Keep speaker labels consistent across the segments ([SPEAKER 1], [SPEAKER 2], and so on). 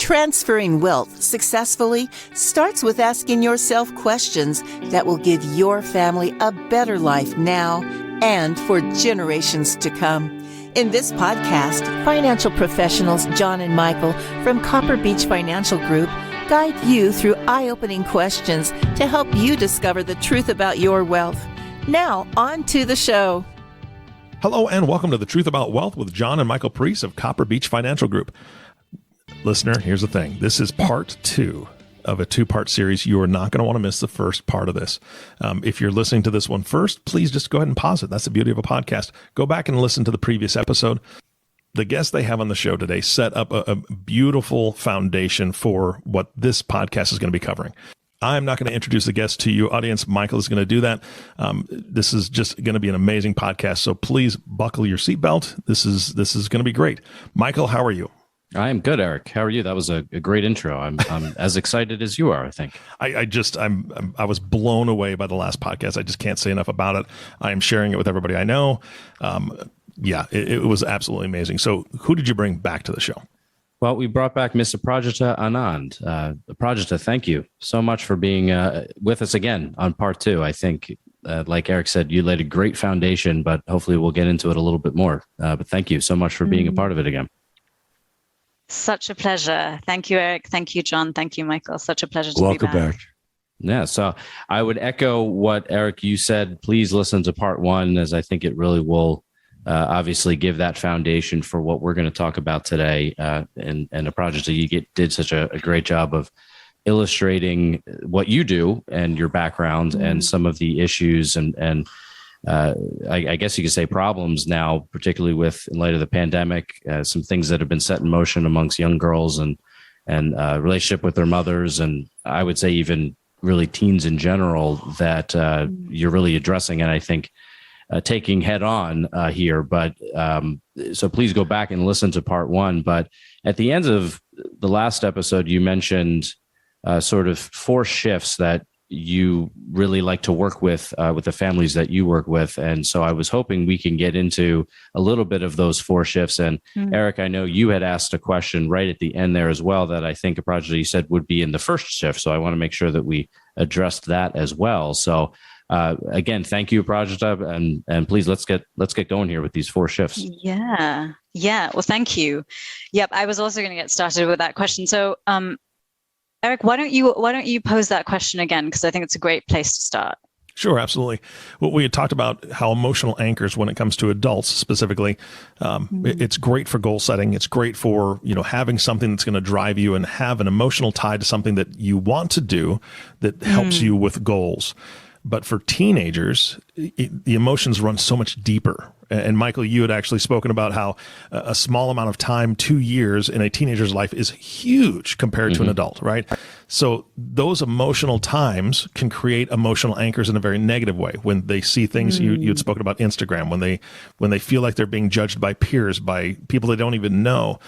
[SPEAKER 1] Transferring wealth successfully starts with asking yourself questions that will give your family a better life now and for generations to come. In this podcast, financial professionals John and Michael from Copper Beech Financial Group guide you through eye-opening questions to help you discover the truth about your wealth. Now, on to the show.
[SPEAKER 2] Hello and welcome to The Truth About Wealth with John and Michael Parise of Copper Beech Financial Group. Listener, here's the thing. This is part 2 of a 2-part series. You are not going to want to miss the first part of this. If you're listening to this one first, please just go ahead and pause it. That's the beauty of a podcast. Go back and listen to the previous episode. The guests they have on the show today set up a beautiful foundation for what this podcast is going to be covering. I'm not going to introduce the guests to you, audience. Michael is going to do that. This is just going to be an amazing podcast. So please buckle your seatbelt. This is going to be great. Michael, how are you?
[SPEAKER 3] I am good, Eric. How are you? That was a great intro. I'm as excited as you are, I think.
[SPEAKER 2] I was blown away by the last podcast. I just can't say enough about it. I am sharing it with everybody I know. It was absolutely amazing. So who did you bring back to the show?
[SPEAKER 3] Well, we brought back Miss Aprajita Anand. Aprajita, thank you so much for being with us again on part 2. I think, like Eric said, you laid a great foundation, but hopefully we'll get into it a little bit more. But thank you so much for being a part of it again.
[SPEAKER 4] Such a pleasure. Thank you, Eric. Thank you, John. Thank you, Michael. Such a pleasure to be
[SPEAKER 5] Welcome back.
[SPEAKER 3] Yeah, so I would echo what, Eric, you said. Please listen to part 1, as I think it really will obviously give that foundation for what we're going to talk about today. And Aprajita, you did such a great job of illustrating what you do and your background and some of the issues and I guess you could say problems now, particularly in light of the pandemic, some things that have been set in motion amongst young girls and relationship with their mothers. And I would say even really teens in general that you're really addressing, and I think taking head on here. But so please go back and listen to part 1. But at the end of the last episode, you mentioned sort of 4 shifts that you really like to work with the families that you work with. And so I was hoping we can get into a little bit of those 4 shifts. And Eric, I know you had asked a question right at the end there as well that I think Aprajita, you said would be in the first shift. So I want to make sure that we addressed that as well. So again, thank you, Aprajita, and please let's get going here with these 4 shifts.
[SPEAKER 4] Yeah. Well, thank you. Yep. I was also going to get started with that question. So, Eric, why don't you pose that question again? Because I think it's a great place to start.
[SPEAKER 2] Sure, absolutely. Well, we had talked about how emotional anchors, when it comes to adults specifically, it's great for goal setting. It's great for, having something that's going to drive you and have an emotional tie to something that you want to do that helps you with goals. But for teenagers, the emotions run so much deeper. And Michael, you had actually spoken about how a small amount of time, 2 years in a teenager's life is huge compared to an adult, right? So those emotional times can create emotional anchors in a very negative way. When they see things, you had spoken about Instagram, when they feel like they're being judged by peers, by people they don't even know,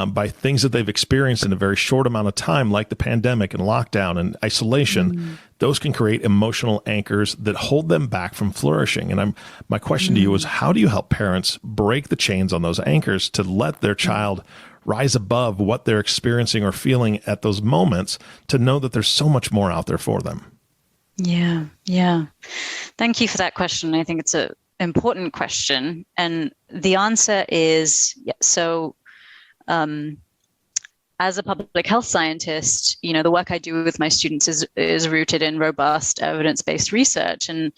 [SPEAKER 2] by things that they've experienced in a very short amount of time, like the pandemic and lockdown and isolation, those can create emotional anchors that hold them back from flourishing. And my question to you is, how do you help parents break the chains on those anchors to let their child rise above what they're experiencing or feeling at those moments, to know that there's so much more out there for them?
[SPEAKER 4] Yeah. Thank you for that question. I think it's an important question. And the answer is, so as a public health scientist, the work I do with my students is rooted in robust evidence-based research. And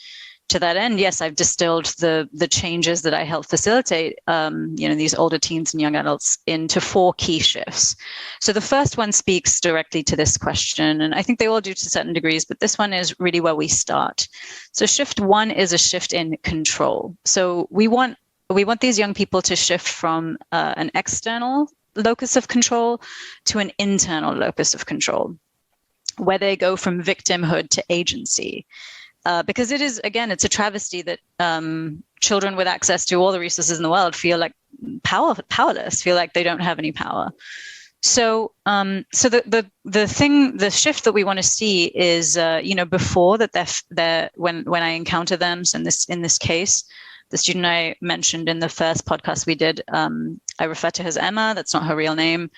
[SPEAKER 4] to that end, yes, I've distilled the changes that I help facilitate, these older teens and young adults into 4 key shifts. So the first one speaks directly to this question, and I think they all do to certain degrees, but this one is really where we start. So shift 1 is a shift in control. So we want these young people to shift from an external locus of control to an internal locus of control, where they go from victimhood to agency. Because it's a travesty that children with access to all the resources in the world feel like powerless, feel like they don't have any power. So, the shift that we want to see is, before that, when I encounter them. So in this case, the student I mentioned in the first podcast we did, I refer to her as Emma. That's not her real name.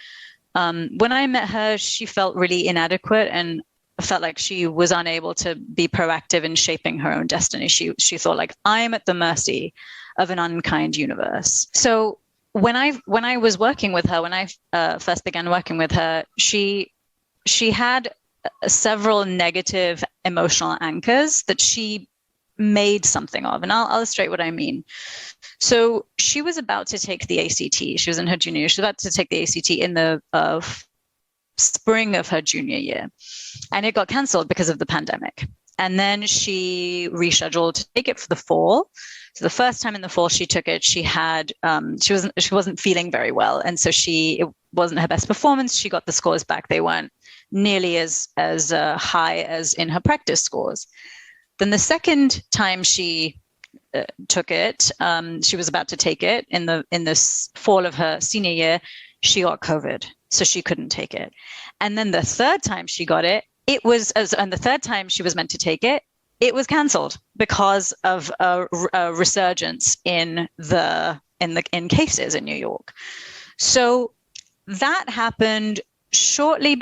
[SPEAKER 4] When I met her, she felt really inadequate and felt like she was unable to be proactive in shaping her own destiny. She thought like, I'm at the mercy of an unkind universe. So when I was working with her, when I first began working with her, she had several negative emotional anchors that she made something of, and I'll illustrate what I mean. So she was about to take the ACT. She was in her junior year. She was about to take the ACT in the spring of her junior year, and it got cancelled because of the pandemic. And then she rescheduled to take it for the fall. So the first time in the fall she took it, she wasn't feeling very well, and so it wasn't her best performance. She got the scores back; they weren't nearly as high as in her practice scores. Then the second time she took it, she was about to take it in this fall of her senior year. She got COVID, so she couldn't take it. And then the third time she got it, and the third time she was meant to take it, it was cancelled because of a resurgence in cases in New York. So that happened shortly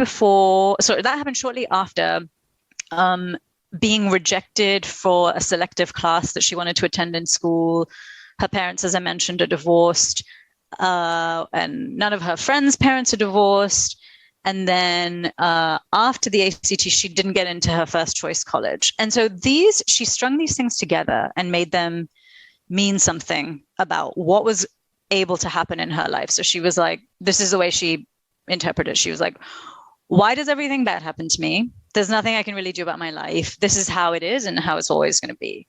[SPEAKER 4] after being rejected for a selective class that she wanted to attend in school. Her parents, as I mentioned, are divorced, and none of her friends' parents are divorced. And then after the ACT, she didn't get into her first choice college. And so she strung these things together and made them mean something about what was able to happen in her life. So she was like, this is the way she interpreted it. She was like, why does everything bad happen to me? There's nothing I can really do about my life. This is how it is and how it's always going to be.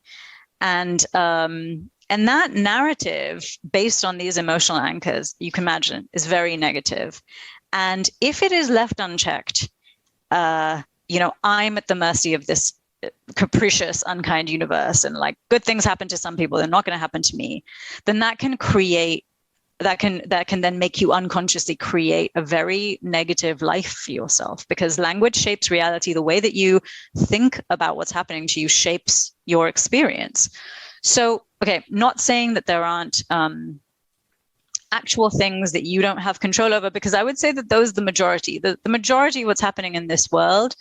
[SPEAKER 4] And that narrative, based on these emotional anchors, you can imagine, is very negative. And if it is left unchecked, I'm at the mercy of this capricious, unkind universe, and like good things happen to some people, they're not going to happen to me. Then that can then make you unconsciously create a very negative life for yourself, because language shapes reality. The way that you think about what's happening to you shapes your experience. So, okay, not saying that there aren't actual things that you don't have control over, because I would say that those are the majority. The majority of what's happening in this world,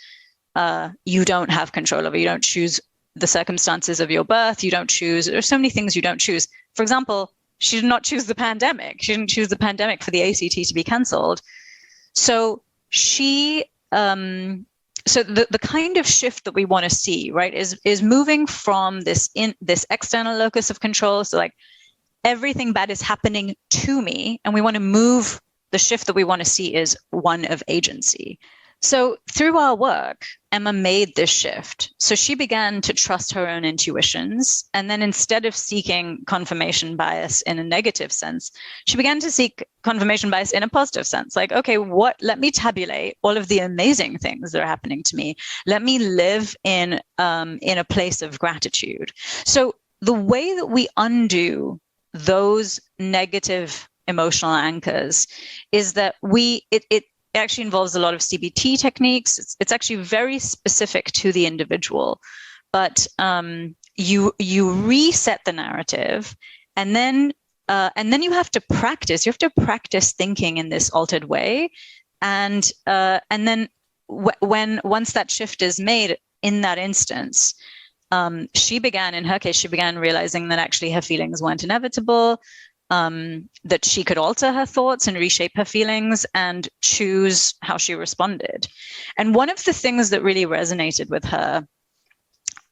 [SPEAKER 4] you don't have control over. You don't choose the circumstances of your birth. You don't choose. There's so many things you don't choose. For example, she did not choose the pandemic. She didn't choose the pandemic for the ACT to be cancelled. So the kind of shift that we want to see, right, is moving from this external locus of control. So like everything bad is happening to me, and we want to move. The shift that we want to see is one of agency. So through our work, Emma made this shift. So she began to trust her own intuitions. And then instead of seeking confirmation bias in a negative sense, she began to seek confirmation bias in a positive sense. Like, okay, let me tabulate all of the amazing things that are happening to me. Let me live in a place of gratitude. So the way that we undo those negative emotional anchors is that it actually involves a lot of CBT techniques. It's actually very specific to the individual, but you reset the narrative, and then you have to practice. You have to practice thinking in this altered way, and then once that shift is made in that instance, in her case, she began realizing that actually her feelings weren't inevitable. That she could alter her thoughts and reshape her feelings and choose how she responded. And one of the things that really resonated with her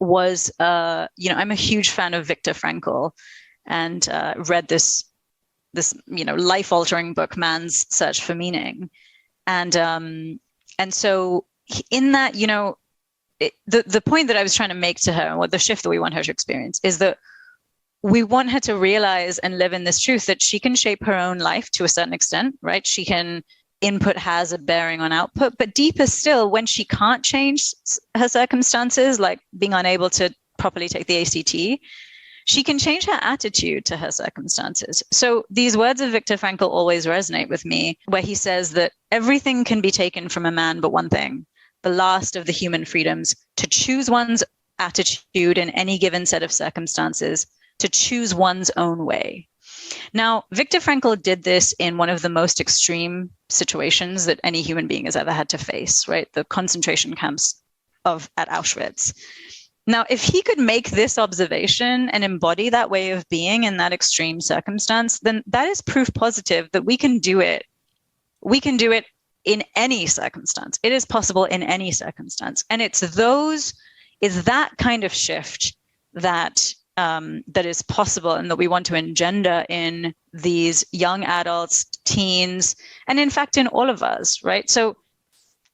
[SPEAKER 4] was, I'm a huge fan of Viktor Frankl, and read this life-altering book, Man's Search for Meaning. And so in that, the point that I was trying to make to her, and what the shift that we want her to experience, is that we want her to realize and live in this truth that she can shape her own life to a certain extent, right? Input has a bearing on output, but deeper still, when she can't change her circumstances, like being unable to properly take the ACT, she can change her attitude to her circumstances. So these words of Viktor Frankl always resonate with me, where he says that everything can be taken from a man but one thing, the last of the human freedoms, to choose one's attitude in any given set of circumstances, to choose one's own way. Now, Viktor Frankl did this in one of the most extreme situations that any human being has ever had to face, right? The concentration camps at Auschwitz. Now, if he could make this observation and embody that way of being in that extreme circumstance, then that is proof positive that we can do it. We can do it in any circumstance. It is possible in any circumstance. And it's that kind of shift that is possible and that we want to engender in these young adults, teens, and in fact, in all of us, right? So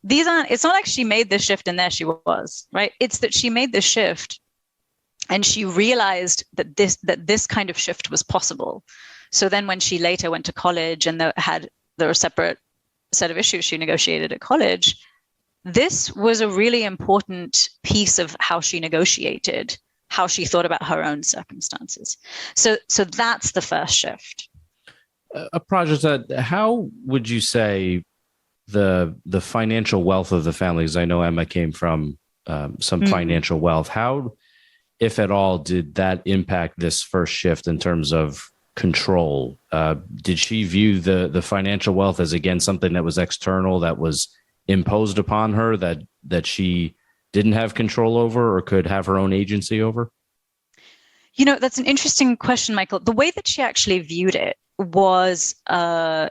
[SPEAKER 4] it's not like she made this shift and there she was, right? It's that she made this shift and she realized that this kind of shift was possible. So then when she later went to college and there were a separate set of issues she negotiated at college, this was a really important piece of how she negotiated, how she thought about her own circumstances. So that's the first shift.
[SPEAKER 3] Aprajita, how would you say the financial wealth of the family, because I know Emma came from some financial wealth, how, if at all, did that impact this first shift in terms of control? Did she view the financial wealth as, again, something that was external, that was imposed upon her, that she didn't have control over or could have her own agency over?
[SPEAKER 4] That's an interesting question, Michael. The way that she actually viewed it was that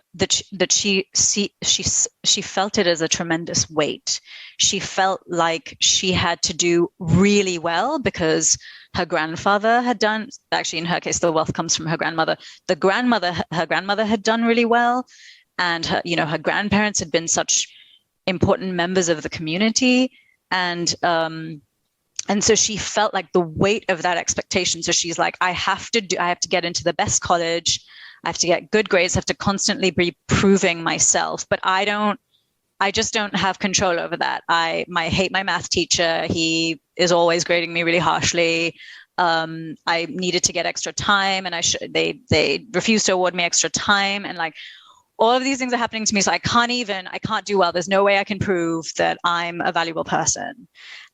[SPEAKER 4] she felt it as a tremendous weight. She felt like she had to do really well because her grandfather had done, actually in her case, the wealth comes from her grandmother. Her grandmother had done really well. And her grandparents had been such important members of the community. And so she felt like the weight of that expectation. So she's like, I have to get into the best college. I have to get good grades. I have to constantly be proving myself, but I just don't have control over that. I hate my math teacher. He is always grading me really harshly. I needed to get extra time and they refused to award me extra time. And like all of these things are happening to me. So I can't do well. There's no way I can prove that I'm a valuable person.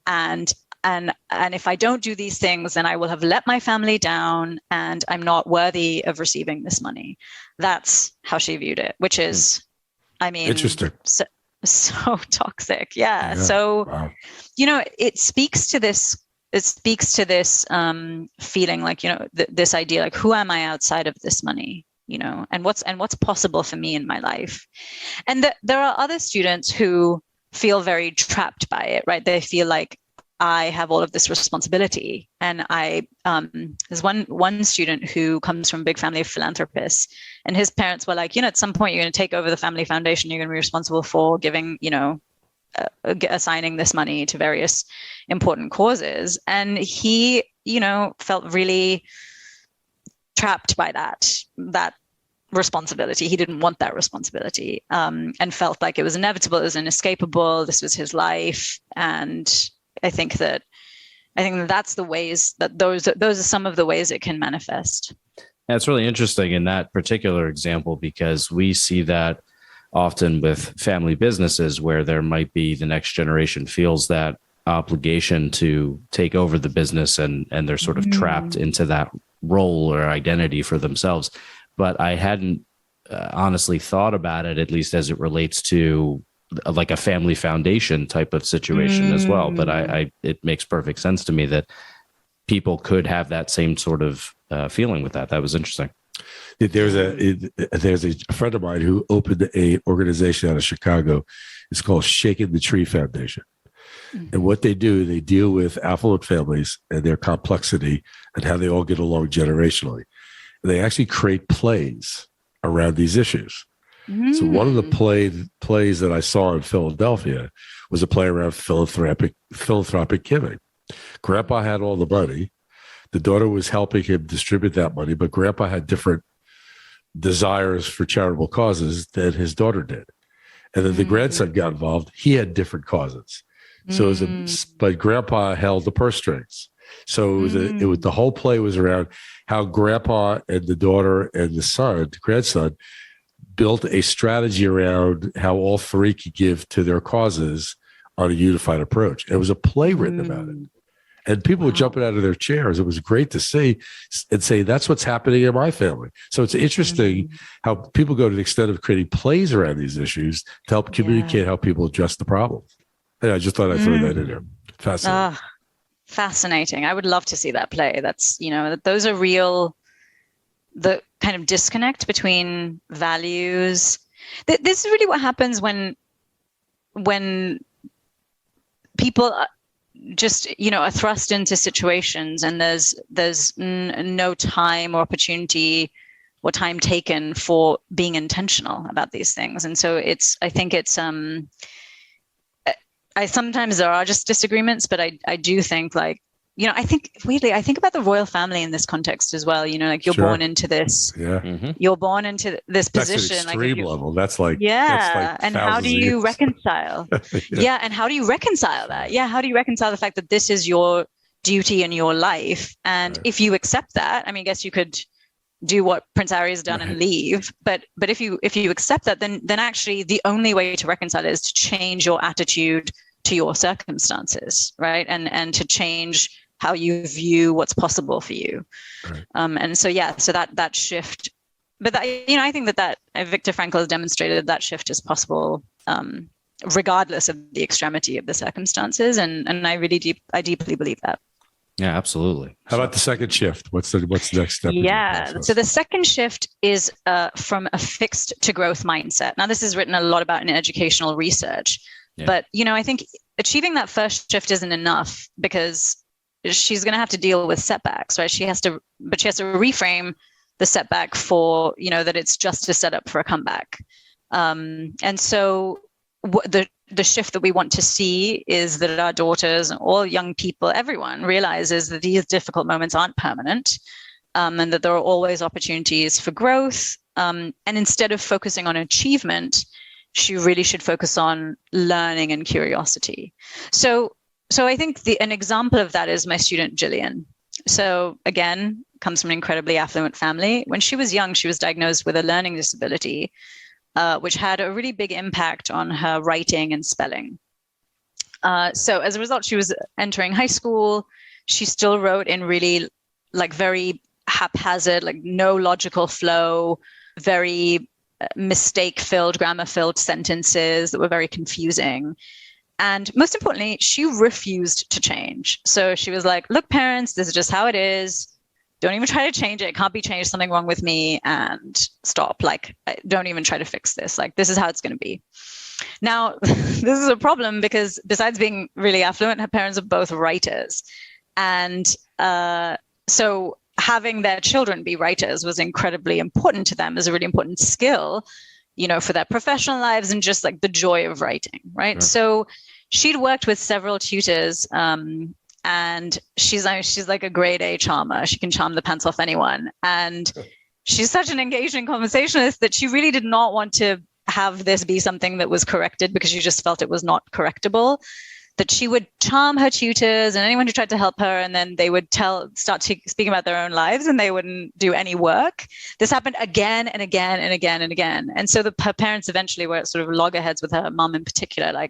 [SPEAKER 4] And if I don't do these things, then I will have let my family down and I'm not worthy of receiving this money. That's how she viewed it, which is,
[SPEAKER 5] interesting.
[SPEAKER 4] So toxic. Yeah. So, wow. It speaks to this feeling like, this idea, like, who am I outside of this money? And what's possible for me in my life? And there are other students who feel very trapped by it, right? They feel like, I have all of this responsibility. And there's one student who comes from a big family of philanthropists, and his parents were like, at some point you're going to take over the family foundation. You're going to be responsible for giving, assigning this money to various important causes. And he, felt really trapped by that responsibility. He didn't want that responsibility, and felt like it was inevitable. It was inescapable. This was his life. And I think that's the ways that those are some of the ways it can manifest.
[SPEAKER 3] That's really interesting in that particular example, because we see that often with family businesses where there might be the next generation feels that obligation to take over the business and they're sort of trapped into that role or identity for themselves. But I hadn't honestly thought about it, at least as it relates to like a family foundation type of situation as well. But it makes perfect sense to me that people could have that same sort of feeling with that. That was interesting.
[SPEAKER 5] There's a friend of mine who opened a organization out of Chicago. It's called Shaking the Tree Foundation. And what they do, they deal with affluent families and their complexity and how they all get along generationally. And they actually create plays around these issues. So one of the plays that I saw in Philadelphia was a play around philanthropic giving. Grandpa had all the money. The daughter was helping him distribute that money, but Grandpa had different desires for charitable causes than his daughter did. And then the grandson got involved. He had different causes. So but Grandpa held the purse strings. So the whole play was around how Grandpa and the daughter and the grandson, built a strategy around how all three could give to their causes on a unified approach. It was a play written about it. And people were jumping out of their chairs. It was great to see and say, that's what's happening in my family. So it's interesting how people go to the extent of creating plays around these issues to help communicate how people address the problem. And I just thought I'd throw that in there. Fascinating.
[SPEAKER 4] Fascinating. I would love to see that play. That's, those are real, the kind of disconnect between values. This is really what happens when people just, are thrust into situations and there's no time or opportunity or time taken for being intentional about these things. And so sometimes there are just disagreements, but I do think I think about the royal family in this context as well. You're born into this, you're born into this position.
[SPEAKER 5] That's an extreme level. That's like,
[SPEAKER 4] and how do you reconcile? And how do you reconcile that? How do you reconcile the fact that this is your duty in your life? And if you accept that, I guess you could do what Prince Harry has done and leave. But if you accept that, then actually the only way to reconcile it is to change your attitude to your circumstances, right? And to change how you view what's possible for you. And so that shift, but I think that Viktor Frankl has demonstrated that shift is possible regardless of the extremity of the circumstances. And I deeply believe that.
[SPEAKER 3] Yeah, absolutely.
[SPEAKER 5] How about the second shift? What's the next step?
[SPEAKER 4] So the second shift is from a fixed to growth mindset. Now, this is written a lot about in educational research, but I think achieving that first shift isn't enough because she's going to have to deal with setbacks, right? She has to reframe the setback for, that it's just a setup for a comeback. And so the shift that we want to see is that our daughters, all young people, everyone realizes that these difficult moments aren't permanent, and that there are always opportunities for growth. And instead of focusing on achievement, she really should focus on learning and curiosity. So I think an example of that is my student, Jillian. So again, comes from an incredibly affluent family. When she was young, she was diagnosed with a learning disability, which had a really big impact on her writing and spelling. So as a result, she was entering high school. She still wrote in really very haphazard, no logical flow, very mistake-filled, grammar-filled sentences that were very confusing. And most importantly, she refused to change. So she was like, look, parents, this is just how it is. Don't even try to change it. It can't be changed. Something wrong with me, and stop. Don't even try to fix this. This is how it's going to be. Now, this is a problem because besides being really affluent, her parents are both writers. And so having their children be writers was incredibly important to them as a really important skill, for their professional lives and just the joy of writing, right? Sure. So she'd worked with several tutors, and she's like a grade A charmer. She can charm the pants off anyone. And she's such an engaging conversationalist that she really did not want to have this be something that was corrected because she just felt it was not correctable, that she would charm her tutors and anyone who tried to help her, and then they would start speaking about their own lives and they wouldn't do any work. This happened again and again and again and again. And so her parents eventually were sort of loggerheads with her mom in particular,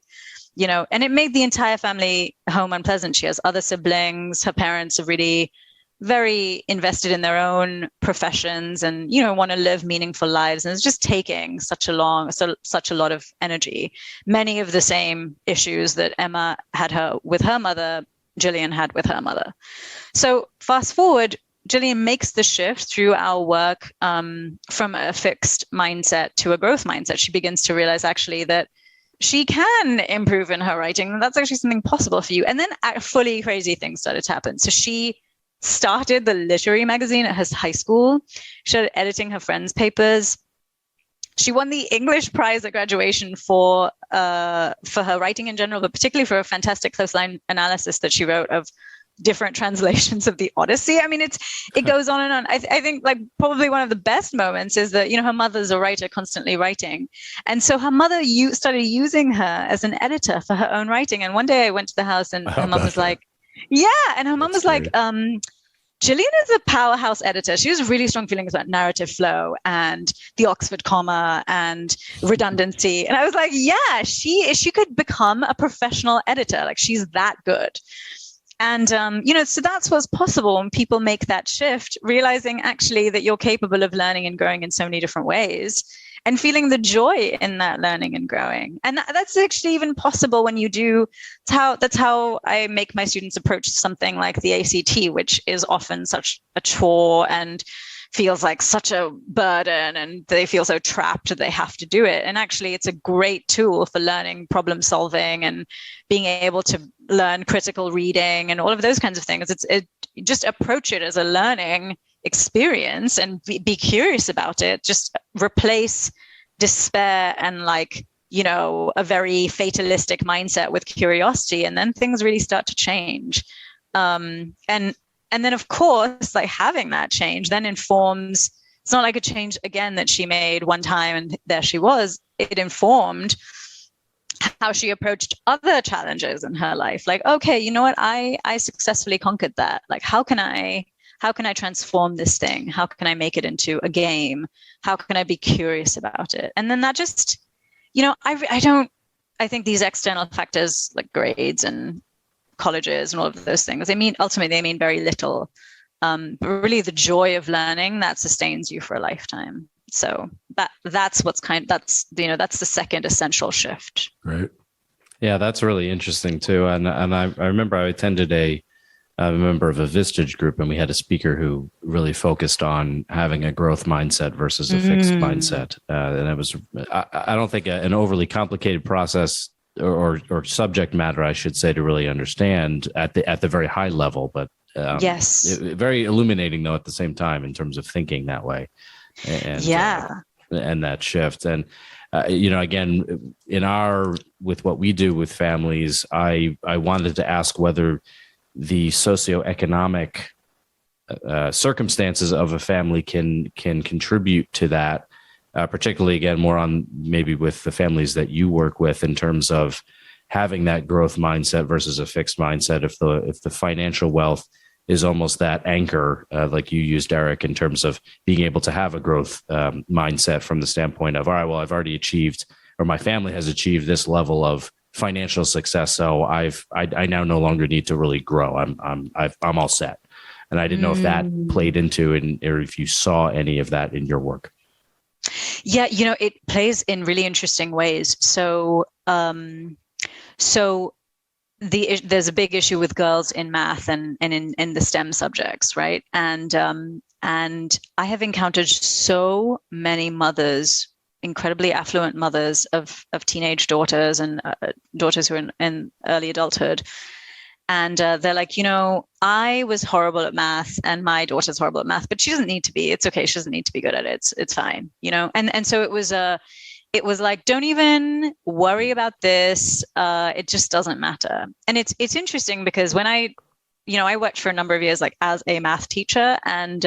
[SPEAKER 4] and it made the entire family home unpleasant. She has other siblings. Her parents are really very invested in their own professions and, want to live meaningful lives. And it's just taking such a lot of energy. Many of the same issues that Emma had with her mother, Jillian had with her mother. So fast forward, Jillian makes the shift through our work from a fixed mindset to a growth mindset. She begins to realize actually that she can improve in her writing. And that's actually something possible for you. And then fully crazy things started to happen. So she started the literary magazine at her high school. She started editing her friends' papers. She won the English prize at graduation for her writing in general, but particularly for a fantastic close line analysis that she wrote of different translations of the Odyssey. I mean, it goes on and on. I think probably one of the best moments is that, her mother's a writer, constantly writing. And so her mother started using her as an editor for her own writing. And one day I went to the house and her mom was like, and her mom was like, Jillian is a powerhouse editor. She has really strong feelings about narrative flow and the Oxford comma and redundancy. And I was like, she could become a professional editor. She's that good. And, so that's what's possible when people make that shift, realizing actually that you're capable of learning and growing in so many different ways and feeling the joy in that learning and growing. And that's actually even possible when you do. That's how I make my students approach something like the ACT, which is often such a chore and feels like such a burden, and they feel so trapped that they have to do it. And actually, it's a great tool for learning problem solving and being able to learn critical reading and all of those kinds of things. Just approach it as a learning experience and be curious about it. Just replace despair and a very fatalistic mindset with curiosity, and then things really start to change. And then, of course, having that change then informs, it's not like a change, again, that she made one time and there she was. It informed how she approached other challenges in her life. Okay, you know what? I successfully conquered that. How can I transform this thing? How can I make it into a game? How can I be curious about it? And then that just, I think these external factors like grades and colleges and all of those things, ultimately they mean very little, but really the joy of learning that sustains you for a lifetime. So that's the second essential shift.
[SPEAKER 5] Right.
[SPEAKER 3] Yeah, that's really interesting too. And I remember I attended a member of a Vistage group, and we had a speaker who really focused on having a growth mindset versus a fixed mindset. And it was, I don't think an overly complicated process or subject matter, I should say, to really understand at the very high level, but
[SPEAKER 4] yes,
[SPEAKER 3] very illuminating though at the same time in terms of thinking that way, and that shift. And again, with what we do with families, I wanted to ask whether the socioeconomic circumstances of a family can contribute to that. Particularly, again, more on maybe with the families that you work with in terms of having that growth mindset versus a fixed mindset. If the financial wealth is almost that anchor, like you used, Eric, in terms of being able to have a growth mindset from the standpoint of, all right, well, I've already achieved, or my family has achieved this level of financial success, so I now no longer need to really grow. I'm all set. And I didn't know if that played into it, or if you saw any of that in your work.
[SPEAKER 4] Yeah, it plays in really interesting ways. So, there's a big issue with girls in math and in the STEM subjects, right? And I have encountered so many mothers, incredibly affluent mothers of teenage daughters and daughters who are in early adulthood. And they're like, I was horrible at math and my daughter's horrible at math, but she doesn't need to be. It's okay. She doesn't need to be good at it. It's fine, And so it was like, don't even worry about this. It just doesn't matter. And it's interesting because when I worked for a number of years as a math teacher, and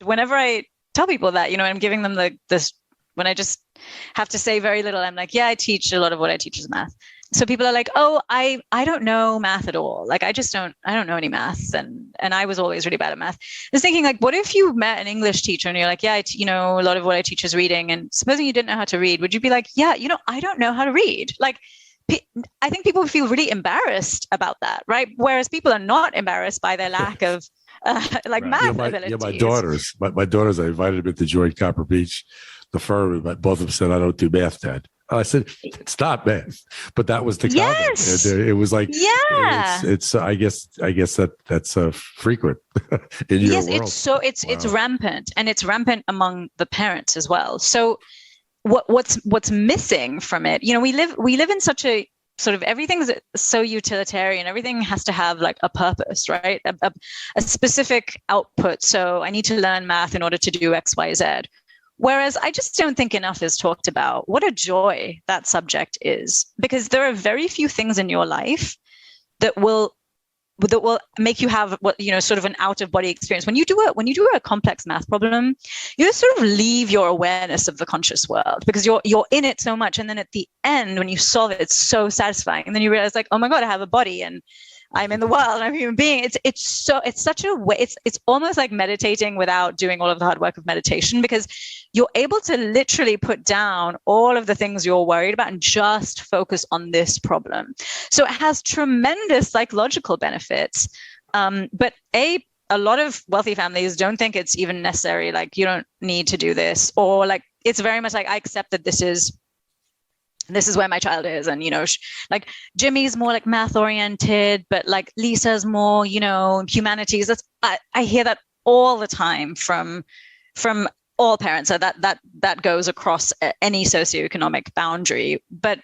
[SPEAKER 4] whenever I tell people that, I'm giving them this when I just have to say very little, I'm like, yeah, I teach a lot of what I teach is math. So people are like, oh, I don't know math at all. I don't know any math. And I was always really bad at math. I was thinking what if you met an English teacher and you're like, yeah, a lot of what I teach is reading. And supposing you didn't know how to read, would you be like, yeah, I don't know how to read? I think people feel really embarrassed about that, right? Whereas people are not embarrassed by their lack of math abilities.
[SPEAKER 5] Yeah, my daughters, I invited them to join Copper Beach, the firm, but both of them said, I don't do math, Dad. I said, it's not math, but that was the comment.
[SPEAKER 4] Yes.
[SPEAKER 5] It was like,
[SPEAKER 4] yeah,
[SPEAKER 5] it's I guess that's frequent in your world.
[SPEAKER 4] It's rampant, and it's rampant among the parents as well. So what's missing from it? We live in such a sort of, everything's so utilitarian. Everything has to have a purpose, right? A specific output. So I need to learn math in order to do X, Y, Z. Whereas I just don't think enough is talked about what a joy that subject is, because there are very few things in your life that will make you have sort of an out of body experience. When you do a complex math problem, you sort of leave your awareness of the conscious world because you're in it so much. And then at the end, when you solve it, it's so satisfying. And then you realize oh my God, I have a body and I'm in the world, I'm a human being. It's such a way, it's almost like meditating without doing all of the hard work of meditation, because you're able to literally put down all of the things you're worried about and just focus on this problem. So it has tremendous psychological benefits. But a lot of wealthy families don't think it's even necessary. Like, you don't need to do this, or like, it's very much like, I accept that this is where my child is. And, like Jimmy's more like math oriented, but like Lisa's more, humanities. I hear that all the time from all parents. So that goes across any socioeconomic boundary. But,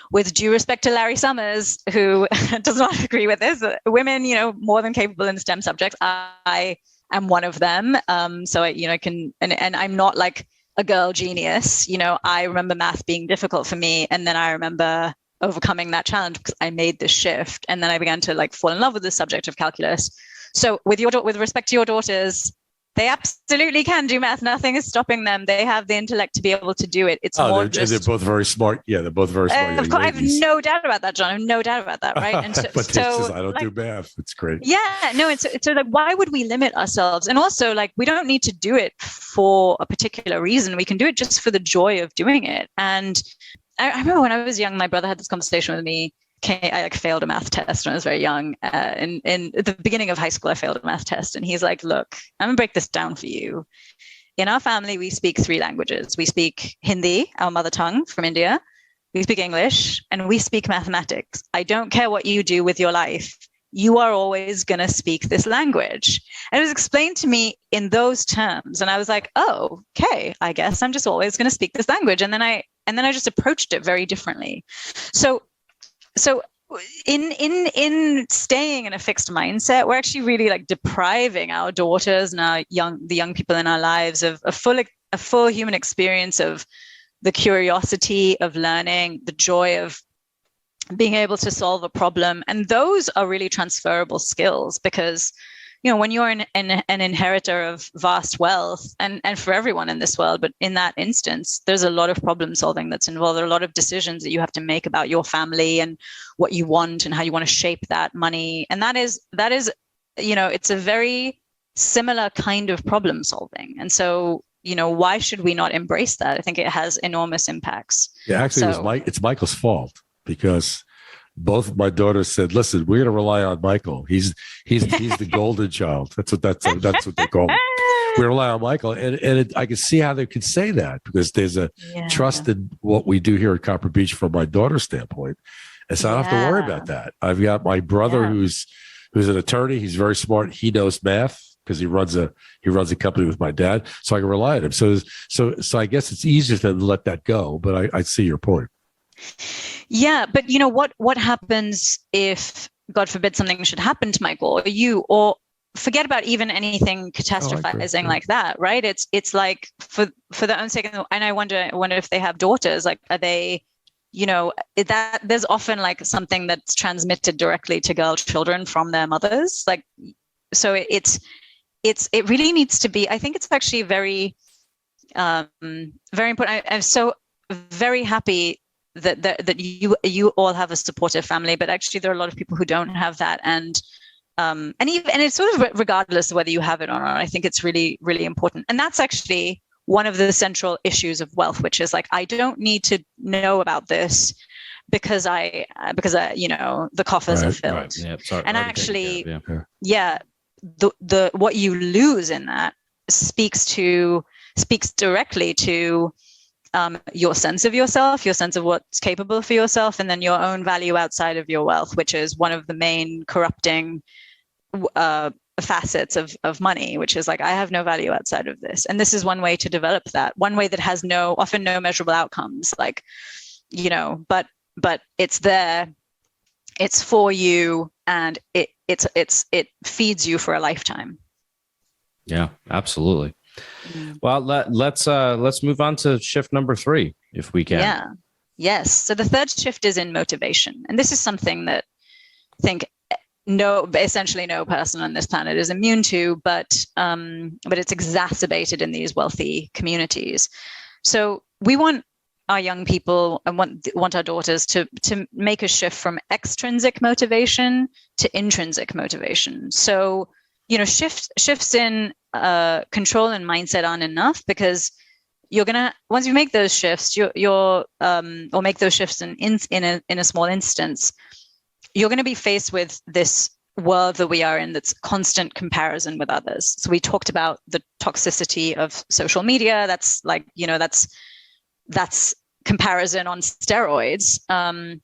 [SPEAKER 4] with due respect to Larry Summers, who does not agree with this, women, more than capable in STEM subjects. I am one of them. So I can, and I'm not like a girl genius. I remember math being difficult for me. And then I remember overcoming that challenge because I made this shift. And then I began to like fall in love with the subject of calculus. So with respect to your daughters, they absolutely can do math. Nothing is stopping them. They have the intellect to be able to do it. It's more just...
[SPEAKER 5] They're both very smart. Yeah, they're both very smart.
[SPEAKER 4] Of course, I have no doubt about that, John. I have no doubt about that, right? And
[SPEAKER 5] but just, I don't do math. It's great.
[SPEAKER 4] Yeah, no, it's like, why would we limit ourselves? And also, like, we don't need to do it for a particular reason. We can do it just for the joy of doing it. And I remember when I was young, my brother had this conversation with me. I failed a math test when I was very young. In the beginning of high school, I failed a math test. And he's like, look, I'm going to break this down for you. In our family, we speak 3 languages. We speak Hindi, our mother tongue from India. We speak English, and we speak mathematics. I don't care what you do with your life. You are always going to speak this language. And it was explained to me in those terms. And I was like, oh, okay, I guess I'm just always going to speak this language. And then I just approached it very differently. So in staying in a fixed mindset, we're actually really like depriving our daughters and the young people in our lives of a full human experience of the curiosity of learning, the joy of being able to solve a problem. And those are really transferable skills, because when you're an inheritor of vast wealth, and for everyone in this world, but in that instance, there's a lot of problem solving that's involved. There are a lot of decisions that you have to make about your family and what you want and how you want to shape that money. And that is, it's a very similar kind of problem solving. And so, why should we not embrace that? I think it has enormous impacts.
[SPEAKER 5] Yeah, actually, it's Michael's fault, because both of my daughters said, listen, we're going to rely on Michael. He's the golden child. That's what they call him. We rely on Michael. And I can see how they could say that, because there's a trust in what we do here at Copper Beach from my daughter's standpoint. And so I don't have to worry about that. I've got my brother who's an attorney. He's very smart. He knows math because he runs a company with my dad. So I can rely on him. So I guess it's easier to let that go. But I see your point.
[SPEAKER 4] Yeah, but what happens if, God forbid, something should happen to Michael or you, or forget about even anything catastrophizing like that, right? It's like for their own sake. And I wonder if they have daughters, like, are they, that there's often like something that's transmitted directly to girl children from their mothers. Like, so it really needs to be, I think it's actually very, very important. I'm so very happy that you all have a supportive family, but actually there are a lot of people who don't have that, and it's sort of regardless of whether you have it or not. I think it's really, really important, and that's actually one of the central issues of wealth, which is like, I don't need to know about this because the coffers are filled.
[SPEAKER 3] Right. Yeah, sorry,
[SPEAKER 4] and actually, the what you lose in that speaks directly to your sense of yourself, your sense of what's capable for yourself, and then your own value outside of your wealth, which is one of the main corrupting facets of money, which is like, I have no value outside of this. And this is one way to develop that, one way that has often no measurable outcomes, like, but it's there, it's for you, and it feeds you for a lifetime.
[SPEAKER 3] Yeah, absolutely. Well, let's move on to shift number 3, if we can.
[SPEAKER 4] Yeah. Yes. So the third shift is in motivation. And this is something that I think essentially no person on this planet is immune to, but it's exacerbated in these wealthy communities. So we want our young people and want our daughters to make a shift from extrinsic motivation to intrinsic motivation. So, shifts in control and mindset aren't enough, because you're gonna, once you make those shifts, or make those shifts in a small instance, you're going to be faced with this world that we are in that's constant comparison with others. So we talked about the toxicity of social media. That's like, that's comparison on steroids. And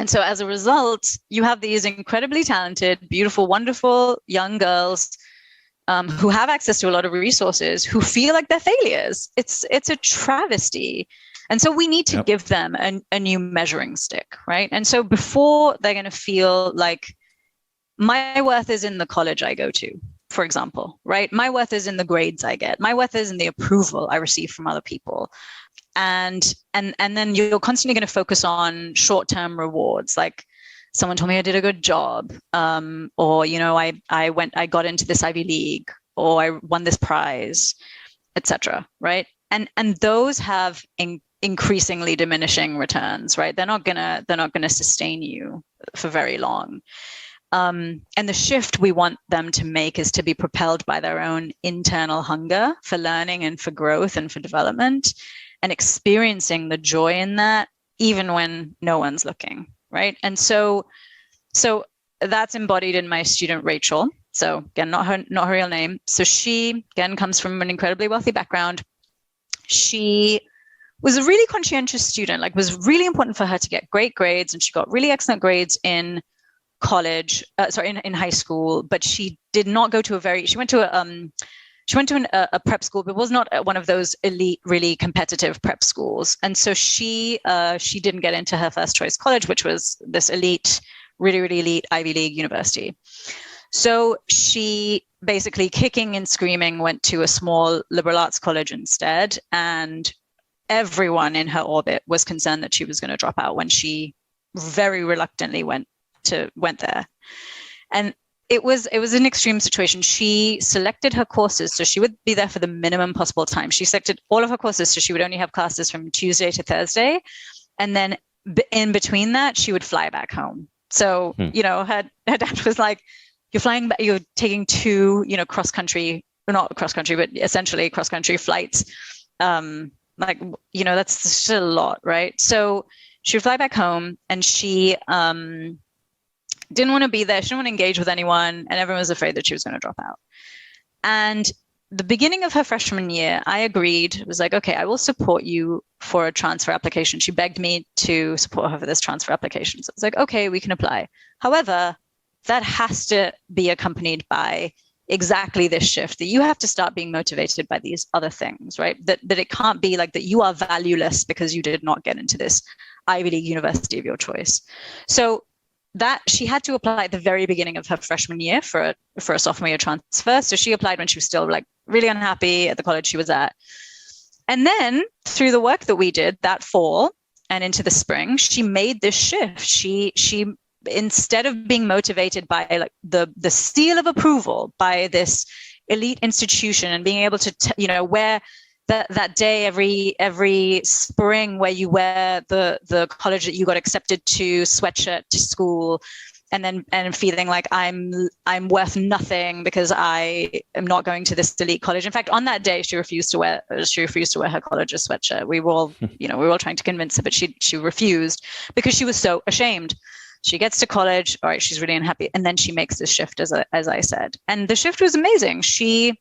[SPEAKER 4] so as a result, you have these incredibly talented, beautiful, wonderful young girls who have access to a lot of resources, who feel like they're failures. It's a travesty. And so we need to give them a new measuring stick, right? And so before they're going to feel like my worth is in the college I go to, for example, right? My worth is in the grades I get. My worth is in the approval I receive from other people. And then you're constantly going to focus on short-term rewards, like someone told me I did a good job, or I got into this Ivy League, or I won this prize, etc. Right? And those have increasingly diminishing returns, right? They're not gonna sustain you for very long. And the shift we want them to make is to be propelled by their own internal hunger for learning and for growth and for development, and experiencing the joy in that, even when no one's looking, right? And so that's embodied in my student Rachel. So again, not her real name. So she again comes from an incredibly wealthy background. She was a really conscientious student. Like, it was really important for her to get great grades, and she got really excellent grades in college. In high school. But she did not go to she went to a prep school, but was not one of those elite, really competitive prep schools. And so she didn't get into her first choice college, which was this elite, really, really elite Ivy League university. So she basically, kicking and screaming, went to a small liberal arts college instead. And everyone in her orbit was concerned that she was going to drop out when she very reluctantly went there. And it was an extreme situation. She selected her courses, so she would be there for the minimum possible time. She selected all of her courses, so she would only have classes from Tuesday to Thursday. And then in between that, she would fly back home. So, her dad was like, you're flying back, you're taking two, cross-country, not cross-country, but essentially cross-country flights. That's still a lot, right? So she would fly back home, and she didn't want to be there. She didn't want to engage with anyone, and everyone was afraid that she was going to drop out. And the beginning of her freshman year, I agreed. It was like, okay, I will support you for a transfer application. She begged me to support her for this transfer application. So I was like, okay, we can apply. However, that has to be accompanied by exactly this shift, that you have to start being motivated by these other things, right? That it can't be like that you are valueless because you did not get into this Ivy League university of your choice. So that she had to apply at the very beginning of her freshman year for a sophomore year transfer. So she applied when she was still like really unhappy at the college she was at. And then through the work that we did that fall and into the spring, she made this shift. She instead of being motivated by like the seal of approval by this elite institution and being able to wear that day every spring where you wear the college that you got accepted to sweatshirt to school, and feeling like I'm worth nothing because I am not going to this elite college. In fact, on that day, she refused to wear her college's sweatshirt. We were all trying to convince her, but she refused because she was so ashamed. She gets to college, all right, she's really unhappy, and then she makes this shift, as I said, and the shift was amazing. She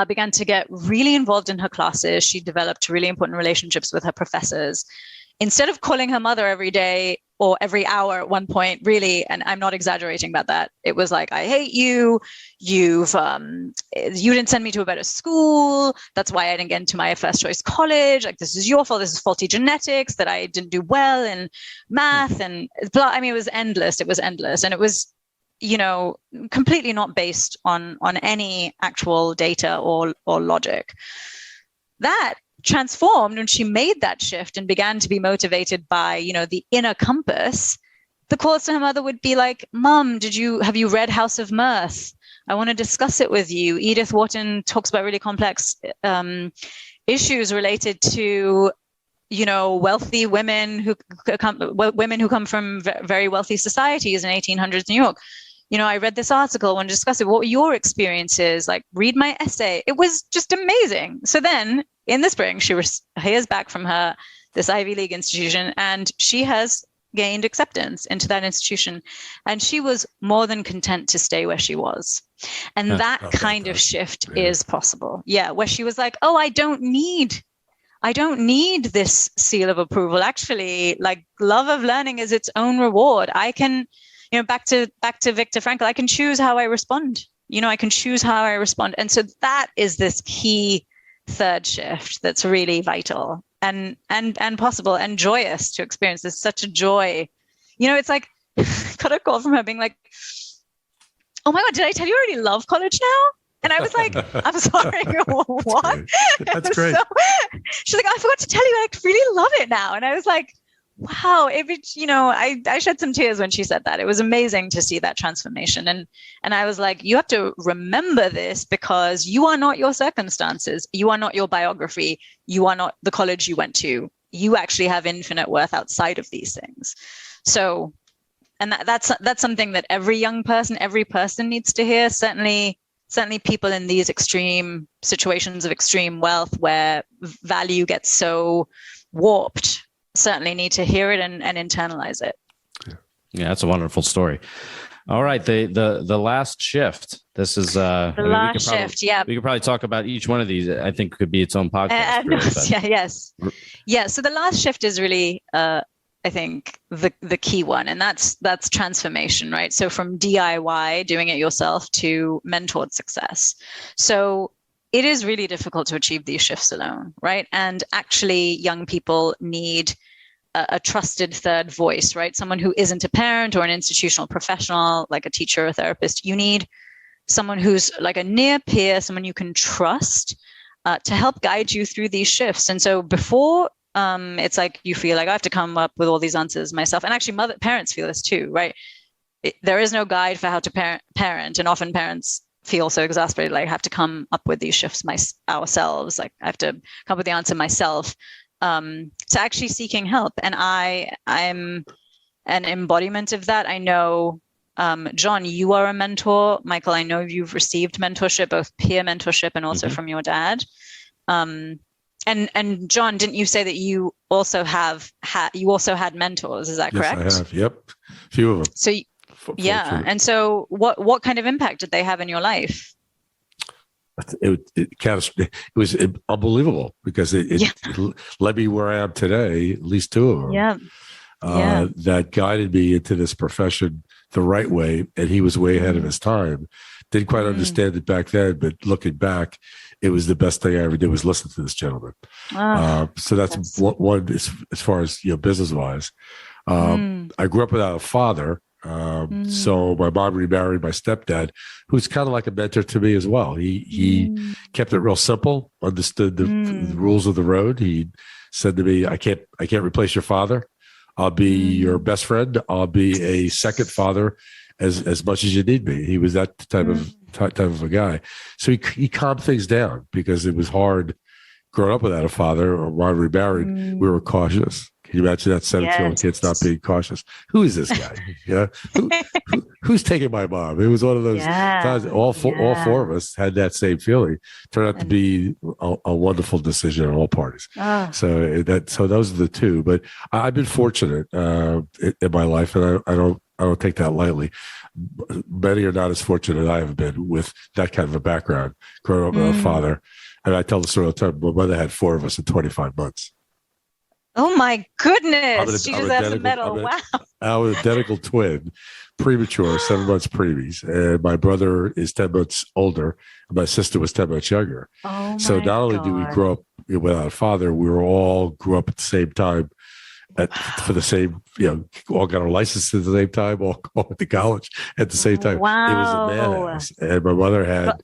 [SPEAKER 4] began to get really involved in her classes. She developed really important relationships with her professors. Instead of calling her mother every day or every hour at one point, really, and I'm not exaggerating about that, it was like, I hate you. You didn't send me to a better school. That's why I didn't get into my first choice college. Like, this is your fault. This is faulty genetics, that I didn't do well in math and blah. I mean, it was endless. And it was, completely not based on any actual data or logic. That transformed when she made that shift and began to be motivated by, the inner compass. The calls to her mother would be like, Mom, have you read House of Mirth? I want to discuss it with you. Edith Wharton talks about really complex issues related to wealthy women who come from very wealthy societies in 1800s New York. I read this article, want to discuss it. What were your experiences? Like, read my essay. It was just amazing. So then in the spring, she hears back from this Ivy League institution, and she has gained acceptance into that institution. And she was more than content to stay where she was. And that kind of shift is possible. Yeah. Where she was like, oh, I don't need this seal of approval. Actually, like, love of learning is its own reward. I can, back to Viktor Frankl, I can choose how I respond. I can choose how I respond. And so that is this key third shift that's really vital and possible and joyous to experience. There's such a joy. It's like, got a call from her being like, oh my God, did I tell you I already love college now? And I was like, I'm sorry, what?
[SPEAKER 5] That's great.
[SPEAKER 4] She's like, I forgot to tell you, I really love it now. And I was like, wow, I shed some tears when she said that. It was amazing to see that transformation. And I was like, you have to remember this, because you are not your circumstances. You are not your biography. You are not the college you went to. You actually have infinite worth outside of these things. So, and that's something that every young person, every person needs to hear. Certainly people in these extreme situations of extreme wealth where value gets so warped certainly need to hear it and internalize it.
[SPEAKER 3] Yeah, that's a wonderful story. All right, the last shift. This is
[SPEAKER 4] the last shift. Yeah,
[SPEAKER 3] we could probably talk about each one of these. I think could be its own podcast.
[SPEAKER 4] Yeah. So the last shift is really, I think, the key one, and that's transformation, right? So from DIY, doing it yourself, to mentored success. So it is really difficult to achieve these shifts alone, right? And actually, young people need a trusted third voice, right? Someone who isn't a parent or an institutional professional, like a teacher or a therapist. You need someone who's like a near peer, someone you can trust to help guide you through these shifts. And so before it's like you feel like I have to come up with all these answers myself. And actually parents feel this too, right? There is no guide for how to parent. And often parents feel so exasperated, like I have to come up with these shifts ourselves. Like I have to come up with the answer myself, to actually seeking help. And I'm an embodiment of that. I know, John, you are a mentor. Michael, I know you've received mentorship, both peer mentorship and also from your dad. And John, didn't you say that you also had mentors? Is that correct?
[SPEAKER 5] Yes, I have. Yep, a few of them.
[SPEAKER 4] So yeah, and so what kind of impact did they have in your life?
[SPEAKER 5] It was unbelievable, because it led me where I am today. At least two of them. That guided me into this profession the right way, and he was way ahead of his time. Didn't quite understand it back then, but looking back, it was the best thing I ever did was listen to this gentleman. So that's one as far as business wise. I grew up without a father. So my mom remarried my stepdad, who's kind of like a mentor to me as well. He kept it real simple, understood the rules of the road. He said to me, I can't replace your father. I'll be your best friend. I'll be a second father as much as you need me. He was that type of a guy. So he calmed things down, because it was hard growing up without a father, or while remarried, we were cautious. Can you imagine that 17-year-old kid's not being cautious? Who is this guy? Who's taking my mom? It was one of those times. All four of us had that same feeling. Turned out to be a wonderful decision on all parties. So those are the two. But I've been fortunate in my life, and I don't take that lightly. Many are not as fortunate as I have been with that kind of a background, growing up with a father. And I tell the story all the time. My mother had 4 of us in 25 months.
[SPEAKER 4] Oh my goodness! She deserves a medal. Wow!
[SPEAKER 5] I was an identical twin, premature, 7 months preemies, and my brother is 10 months older, and my sister was 10 months younger. So not only do we grow up without a father, we grew up at the same time, for the same, all got our licenses at the same time, all went to college at the same time.
[SPEAKER 4] Wow!
[SPEAKER 5] It was a madhouse, and my mother had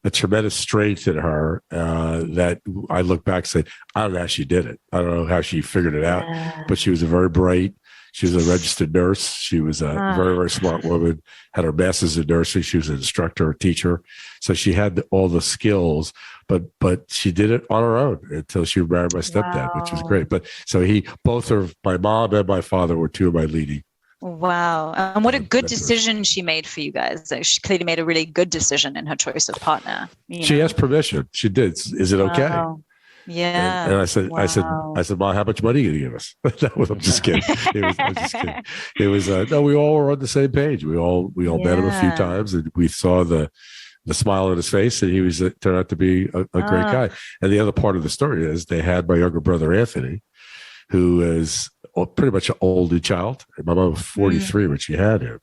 [SPEAKER 5] a tremendous strength in her that I look back and say, I don't know how she did it. I don't know how she figured it out, but she was a very bright, She was a registered nurse. She was a very, very smart woman, had her master's in nursing. She was an instructor, a teacher. So she had all the skills, but she did it on her own until she married my stepdad, which was great. But so both my mom and my father were two of my leading.
[SPEAKER 4] Wow. And what a good
[SPEAKER 5] mentors.
[SPEAKER 4] Decision she made for you guys. She clearly made a really good decision in her choice of partner.
[SPEAKER 5] She asked permission. She did. Is it okay?
[SPEAKER 4] Wow. Yeah.
[SPEAKER 5] And I said, Mom, how much money are you going to give us? I'm just kidding. I'm just kidding. It was, no, we all were on the same page. We all met him a few times, and we saw the smile on his face, and he turned out to be a great guy. And the other part of the story is they had my younger brother, Anthony, who is pretty much an older child. My mom was 43 when she had him.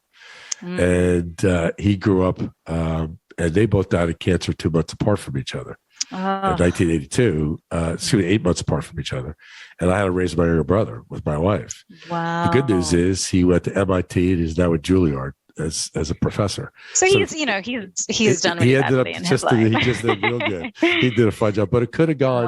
[SPEAKER 5] And he grew up, and they both died of cancer 2 months apart from each other. In 1982, 8 months apart from each other. And I had to raise my younger brother with my wife.
[SPEAKER 4] Wow.
[SPEAKER 5] The good news is he went to MIT and is now at Juilliard as a professor.
[SPEAKER 4] So he's done really badly in his life.
[SPEAKER 5] He just did real good. He did a fine job, but it could have gone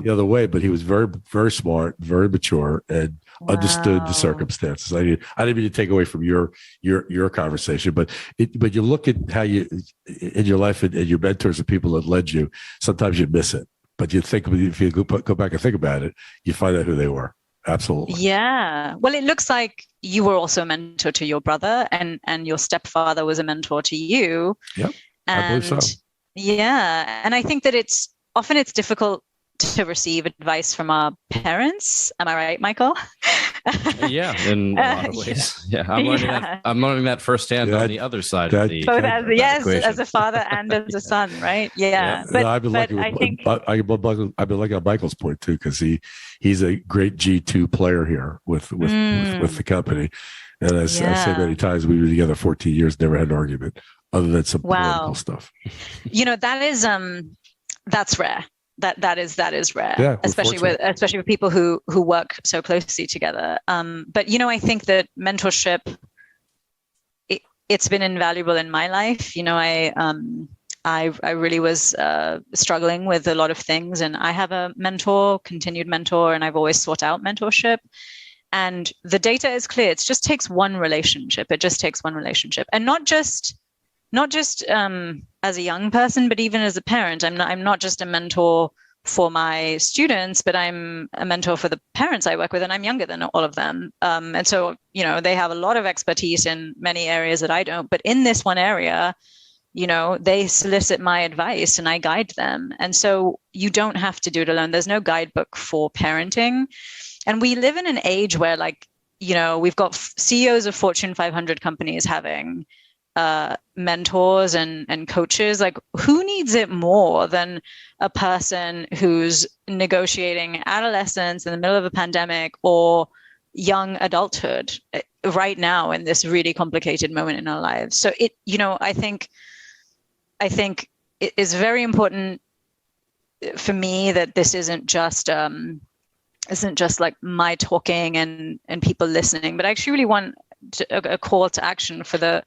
[SPEAKER 5] the other way. But he was very, very smart, very mature, and understood the circumstances. I didn't mean to take away from your conversation, but you look at how you in your life and your mentors and people that led you. Sometimes you miss it, but you think if you go back and think about it, you find out who they were. Absolutely.
[SPEAKER 4] Yeah. Well, it looks like you were also a mentor to your brother, and your stepfather was a mentor to you.
[SPEAKER 5] Yep. I believe so.
[SPEAKER 4] Yeah. And I think that it's often difficult to receive advice from our parents. Am I right, Michael?
[SPEAKER 3] Yeah, in a lot of ways. Yeah, I'm learning that firsthand on the other side of the equation.
[SPEAKER 4] As a father and as a son, right? Yeah. But
[SPEAKER 5] I've been lucky. I've been lucky on Michael's point too, because he's a great G2 player here with the company. And as I say many times, we were together 14 years, never had an argument other than some political stuff.
[SPEAKER 4] That is that's rare. That is rare, especially with people who work so closely together. But I think that mentorship, it's been invaluable in my life. I really was struggling with a lot of things, and I have a continued mentor, and I've always sought out mentorship. And the data is clear. It just takes one relationship. And not just as a young person, but even as a parent. I'm not just a mentor for my students, but I'm a mentor for the parents I work with, and I'm younger than all of them. And so, they have a lot of expertise in many areas that I don't, but in this one area, they solicit my advice and I guide them. And so you don't have to do it alone. There's no guidebook for parenting. And we live in an age where we've got CEOs of Fortune 500 companies having mentors and coaches. Like, who needs it more than a person who's negotiating adolescence in the middle of a pandemic or young adulthood right now in this really complicated moment in our lives? So I think it is very important for me that this isn't just like my talking and people listening, but I actually really want a call to action for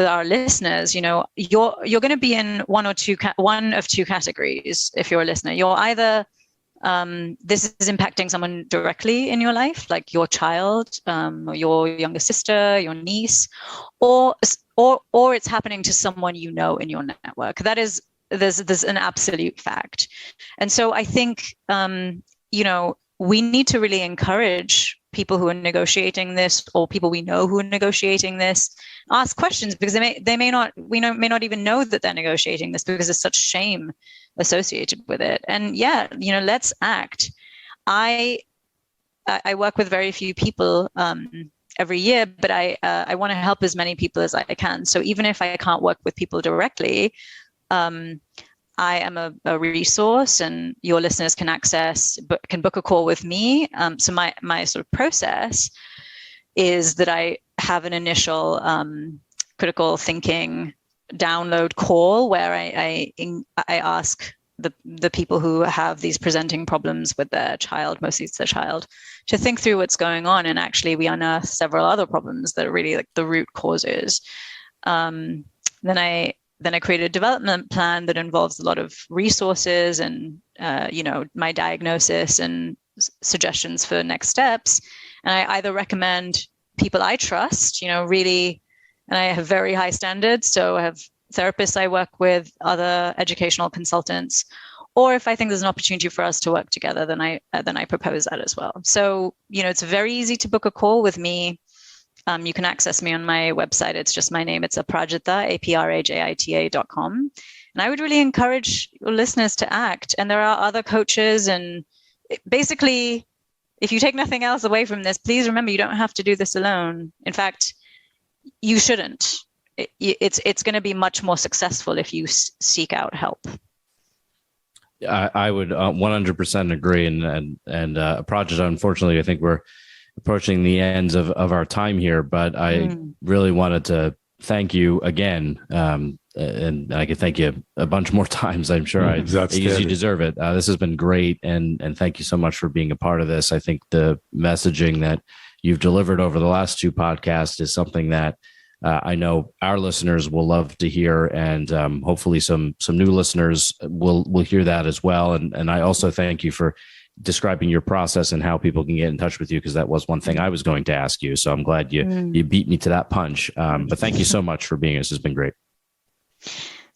[SPEAKER 4] our listeners. You're going to be in one of two categories. If you're a listener, you're either this is impacting someone directly in your life, like your child, or your younger sister, your niece, or it's happening to someone in your network. That is, there's an absolute fact. And so I think we need to really encourage people who are negotiating this, or people we know who are negotiating this, ask questions, because we may not even know that they're negotiating this, because there's such shame associated with it. And let's act. I work with very few people every year, but I want to help as many people as I can. So even if I can't work with people directly, I am a resource, and your listeners can book a call with me. So my sort of process is that I have an initial critical thinking download call where I ask the people who have these presenting problems with their child, mostly it's their child, to think through what's going on. And actually we unearth several other problems that are really like the root causes. Then I created a development plan that involves a lot of resources and, my diagnosis and suggestions for next steps. And I either recommend people I trust, really, and I have very high standards. So I have therapists I work with, other educational consultants, or if I think there's an opportunity for us to work together, then I propose that as well. So, it's very easy to book a call with me. You can access me on my website. It's just my name. It's Aprajita, aprajita.com. And I would really encourage your listeners to act. And there are other coaches. And basically, if you take nothing else away from this, please remember you don't have to do this alone. In fact, you shouldn't. It's going to be much more successful if you seek out help.
[SPEAKER 3] I would 100% agree. And Aprajita, unfortunately, I think we're approaching the ends of our time here, but I really wanted to thank you again. And I could thank you a bunch more times. I'm sure you deserve it. This has been great. And thank you so much for being a part of this. I think the messaging that you've delivered over the last 2 podcasts is something that I know our listeners will love to hear, and hopefully some new listeners will hear that as well. And I also thank you for describing your process and how people can get in touch with you, because that was one thing I was going to ask you. So I'm glad you beat me to that punch. But thank you so much for being here. This has been great.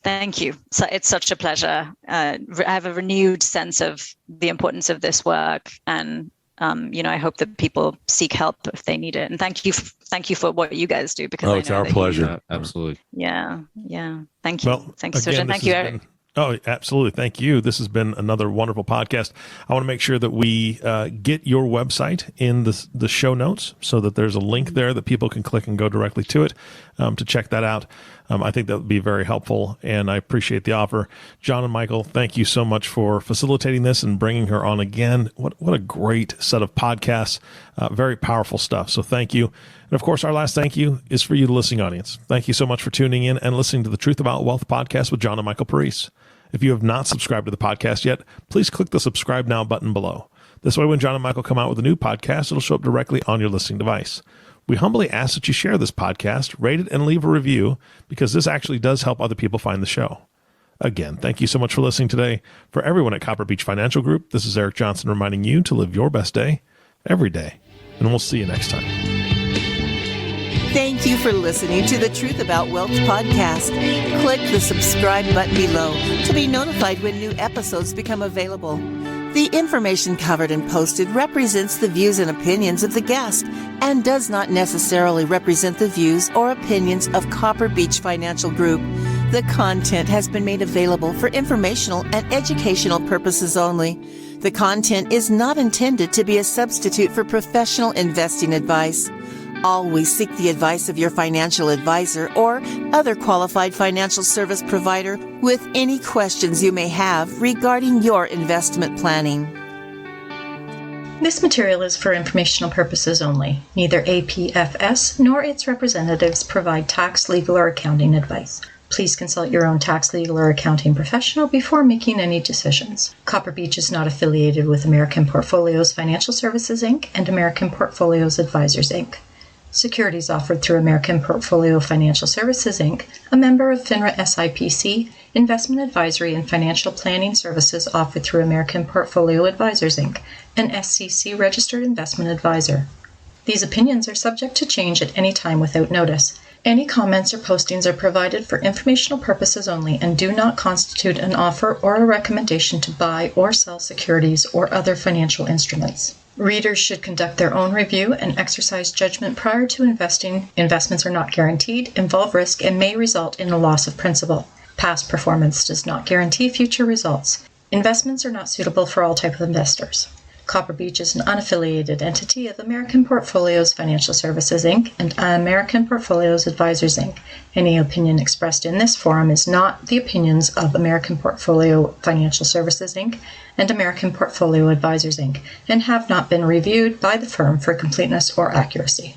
[SPEAKER 4] Thank you. So it's such a pleasure. I have a renewed sense of the importance of this work, and I hope that people seek help if they need it. And thank you for what you guys do, because
[SPEAKER 5] it's our pleasure.
[SPEAKER 3] Absolutely.
[SPEAKER 4] Yeah. Thank you.
[SPEAKER 2] Well,
[SPEAKER 4] thank you, Sergio. Thank you, Eric.
[SPEAKER 2] Oh, absolutely. Thank you. This has been another wonderful podcast. I want to make sure that we get your website in the show notes, so that there's a link there that people can click and go directly to it to check that out. I think that would be very helpful, and I appreciate the offer. John and Michael, thank you so much for facilitating this and bringing her on again. What a great set of podcasts. Very powerful stuff. So thank you. And of course, our last thank you is for you, the listening audience. Thank you so much for tuning in and listening to the Truth About Wealth podcast with John and Michael Parise. If you have not subscribed to the podcast yet, please click the subscribe now button below. This way, when John and Michael come out with a new podcast, it'll show up directly on your listening device. We humbly ask that you share this podcast, rate it, and leave a review, because this actually does help other people find the show. Again, thank you so much for listening today. For everyone at Copper Beech Financial Group, this is Eric Johnson reminding you to live your best day every day. And we'll see you next time.
[SPEAKER 1] Thank you for listening to the Truth About Wealth podcast. Click the subscribe button below to be notified when new episodes become available. The information covered and posted represents the views and opinions of the guest and does not necessarily represent the views or opinions of Copper Beech Financial Group. The content has been made available for informational and educational purposes only. The content is not intended to be a substitute for professional investing advice. Always seek the advice of your financial advisor or other qualified financial service provider with any questions you may have regarding your investment planning.
[SPEAKER 6] This material is for informational purposes only. Neither APFS nor its representatives provide tax, legal, or accounting advice. Please consult your own tax, legal, or accounting professional before making any decisions. Copper Beech is not affiliated with American Portfolios Financial Services, Inc. and American Portfolios Advisors, Inc. Securities offered through American Portfolio Financial Services, Inc., a member of FINRA SIPC, investment advisory and financial planning services offered through American Portfolio Advisors, Inc., an SCC registered investment advisor. These opinions are subject to change at any time without notice. Any comments or postings are provided for informational purposes only and do not constitute an offer or a recommendation to buy or sell securities or other financial instruments. Readers should conduct their own review and exercise judgment prior to investing. Investments are not guaranteed, involve risk, and may result in a loss of principal. Past performance does not guarantee future results. Investments are not suitable for all types of investors. Copper Beech is an unaffiliated entity of American Portfolios Financial Services, Inc. and American Portfolios Advisors, Inc. Any opinion expressed in this forum is not the opinions of American Portfolio Financial Services, Inc. and American Portfolio Advisors, Inc. and have not been reviewed by the firm for completeness or accuracy.